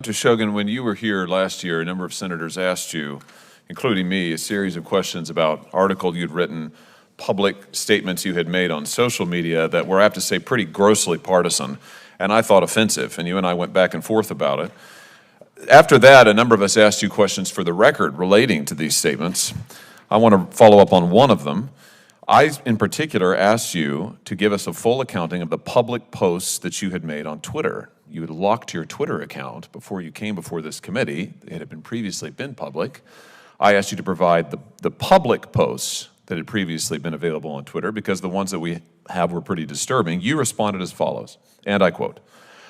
Mr. Shogun, when you were here last year, a number of senators asked you, including me, a series of questions about articles you'd written, public statements you had made on social media that were, I have to say, pretty grossly partisan, and I thought offensive, and you and I went back and forth about it. After that, a number of us asked you questions for the record relating to these statements. I want to follow up on one of them. I, in particular, asked you to give us a full accounting of the public posts that you had made on Twitter. You had locked your Twitter account before you came before this committee. It had previously been public. I asked you to provide the public posts that had previously been available on Twitter because the ones that we have were pretty disturbing. You responded as follows, and I quote,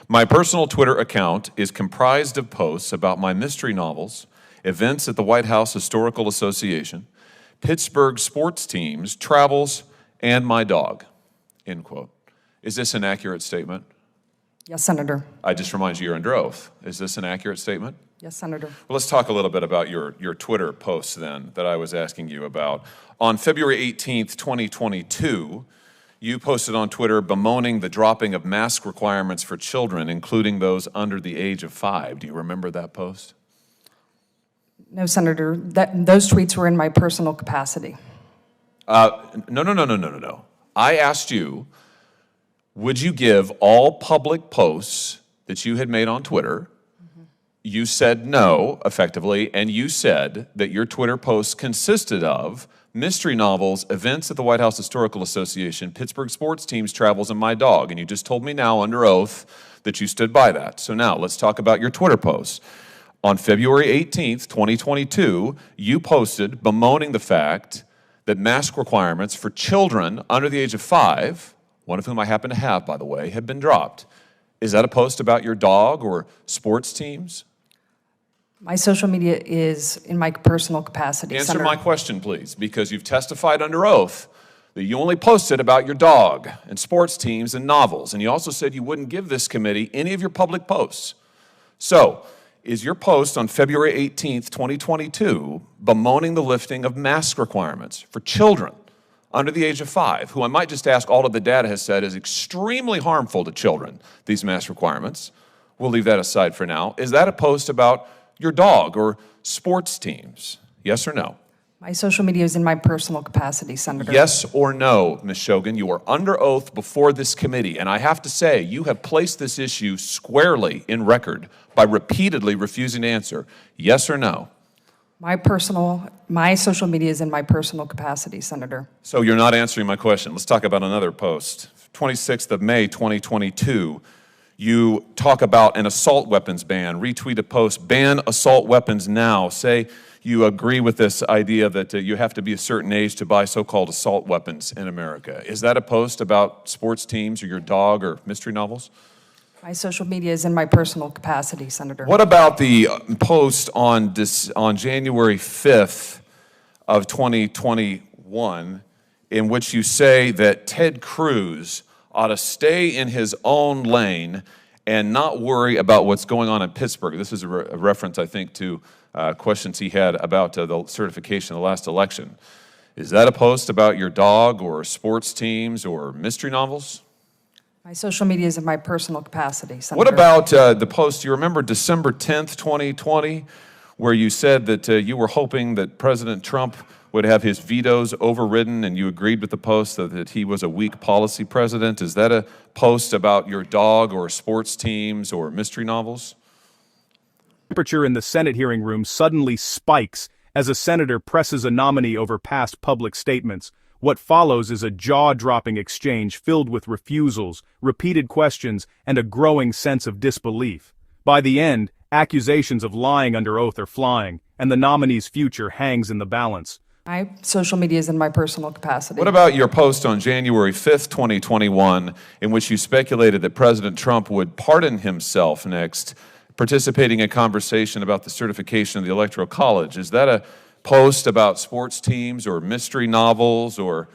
"My personal Twitter account is comprised of posts about my mystery novels, events at the White House Historical Association, Pittsburgh sports teams, travels, and my dog," end quote. Is this an accurate statement? Yes, Senator. I just remind you, you're under oath. Is this an accurate statement? Yes, Senator. Well, let's talk a little bit about your Twitter posts then that I was asking you about. On February 18th, 2022, you posted on Twitter bemoaning the dropping of mask requirements for children, including those under the age of 5. Do you remember that post? No, Senator. Those tweets were in my personal capacity. No. I asked you, would you give all public posts that you had made on Twitter? You said no, effectively, and you said that your Twitter posts consisted of mystery novels, events at the White House Historical Association, Pittsburgh sports teams, travels, and my dog. And you just told me now under oath that you stood by that. So now let's talk about your Twitter posts. On February 18th, 2022, you posted bemoaning the fact that mask requirements for children under the age of 5, one of whom I happen to have, by the way, had been dropped. Is that a post about your dog or sports teams? My social media is in my personal capacity, Answer Senator. my question, please, because you've testified under oath that you only posted about your dog and sports teams and novels, and you also said you wouldn't give this committee any of your public posts. So, is your post on February 18th, 2022, bemoaning the lifting of mask requirements for children under the age of 5, who I might just ask, all of the data has said is extremely harmful to children, these mask requirements? We'll leave that aside for now. Is that a post about your dog or sports teams? Yes or no? My social media is in my personal capacity, Senator. Yes or no, Ms. Shogun? You are under oath before this committee, and I have to say, you have placed this issue squarely in record by repeatedly refusing to answer. Yes or no? My social media is in my personal capacity, Senator. So you're not answering my question. Let's talk about another post. 26th of May, 2022, you talk about an assault weapons ban, retweet a post, ban assault weapons now. Say you agree with this idea that you have to be a certain age to buy so-called assault weapons in America. Is that a post about sports teams or your dog or mystery novels? My social media is in my personal capacity, Senator. What about the post on January 5th of 2021 in which you say that Ted Cruz ought to stay in his own lane and not worry about what's going on in Pittsburgh? This is a reference, I think, to questions he had about the certification of the last election. Is that a post about your dog or sports teams or mystery novels? My social media is in my personal capacity, Senator. What about the post, you remember December 10th, 2020, where you said that you were hoping that President Trump would have his vetoes overridden, and you agreed with the post that he was a weak policy president? Is that a post about your dog or sports teams or mystery novels? Temperature in the Senate hearing room suddenly spikes as a senator presses a nominee over past public statements. What follows is a jaw-dropping exchange filled with refusals, repeated questions, and a growing sense of disbelief. By the end, accusations of lying under oath are flying, and the nominee's future hangs in the balance. My social media is in my personal capacity. What about your post on January 5th, 2021, in which you speculated that President Trump would pardon himself next, participating in a conversation about the certification of the Electoral College? Is that a post about sports teams or mystery novels or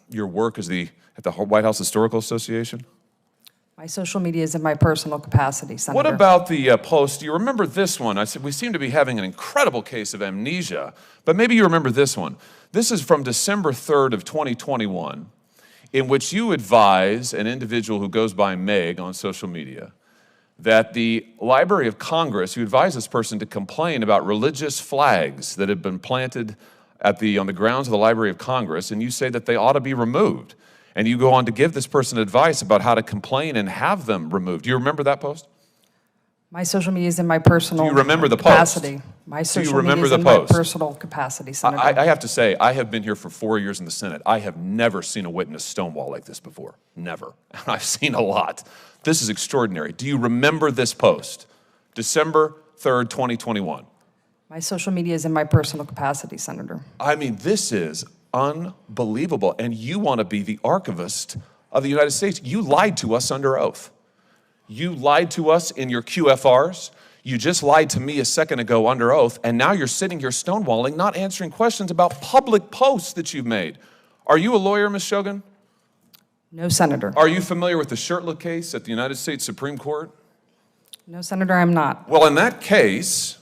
your work at the White House Historical Association? My social media is in my personal capacity, Senator. What about the post? Do you remember this one? I said we seem to be having an incredible case of amnesia, but maybe you remember this one. This is from December 3rd of 2021, in which you advise an individual who goes by Meg on social media that the Library of Congress, you advised this person to complain about religious flags that had been planted on the grounds of the Library of Congress, and you say that they ought to be removed. And you go on to give this person advice about how to complain and have them removed. Do you remember that post? My social media is in my personal Do you remember the capacity. post? My social remember media is the in post? my personal capacity, Senator. I have to say, I have been here for 4 years in the Senate. I have never seen a witness stonewall like this before. Never. And I've seen a lot. This is extraordinary. Do you remember this post? December 3rd, 2021. My social media is in my personal capacity, Senator. I mean, this is unbelievable. And you want to be the archivist of the United States. You lied to us under oath. You lied to us in your QFRs. You just lied to me a second ago under oath. And now you're sitting here stonewalling, not answering questions about public posts that you've made. Are you a lawyer, Ms. Shogan? No, Senator. Are you familiar with the Shirtliff case at the United States Supreme Court? No, Senator, I'm not. Well, in that case,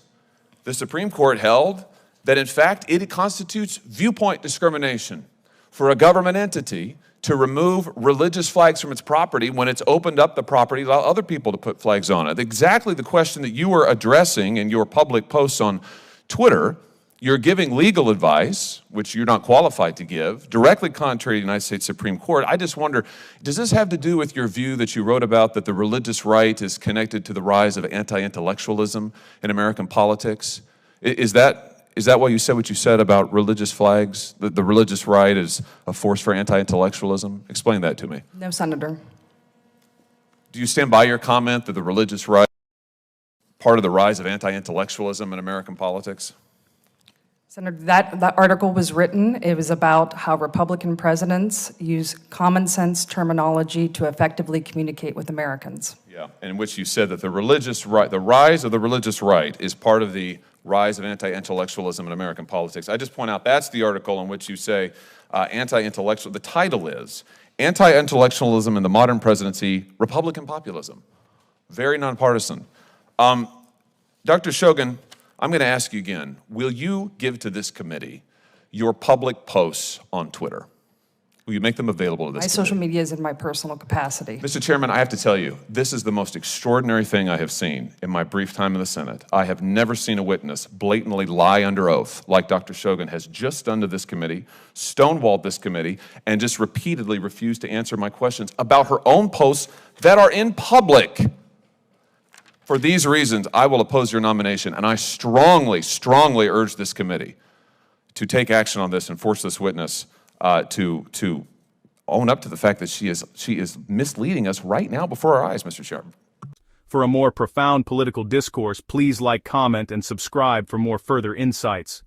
the Supreme Court held that, in fact, it constitutes viewpoint discrimination for a government entity to remove religious flags from its property when it's opened up the property to allow other people to put flags on it. Exactly the question that you were addressing in your public posts on Twitter. You're giving legal advice, which you're not qualified to give, directly contrary to the United States Supreme Court. I just wonder, does this have to do with your view that you wrote about that the religious right is connected to the rise of anti-intellectualism in American politics? Is that why you said what you said about religious flags, that the religious right is a force for anti-intellectualism? Explain that to me. No, Senator. Do you stand by your comment that the religious right is part of the rise of anti-intellectualism in American politics? Senator, that article was written. It was about how Republican presidents use common sense terminology to effectively communicate with Americans. Yeah, in which you said that the religious right, the rise of the religious right is part of the rise of anti-intellectualism in American politics. I just point out that's the article in which you say anti-intellectual, the title is Anti-Intellectualism in the Modern Presidency, Republican Populism. Very nonpartisan. Dr. Shogan, I'm going to ask you again, will you give to this committee your public posts on Twitter? Will you make them available to this committee? My social media is in my personal capacity. Mr. Chairman, I have to tell you, this is the most extraordinary thing I have seen in my brief time in the Senate. I have never seen a witness blatantly lie under oath like Dr. Shogan has just done to this committee, stonewalled this committee, and just repeatedly refused to answer my questions about her own posts that are in public. For these reasons, I will oppose your nomination, and I strongly, strongly urge this committee to take action on this and force this witness to own up to the fact that she is misleading us right now before our eyes, Mr. Chairman. For a more profound political discourse, please like, comment, and subscribe for more further insights.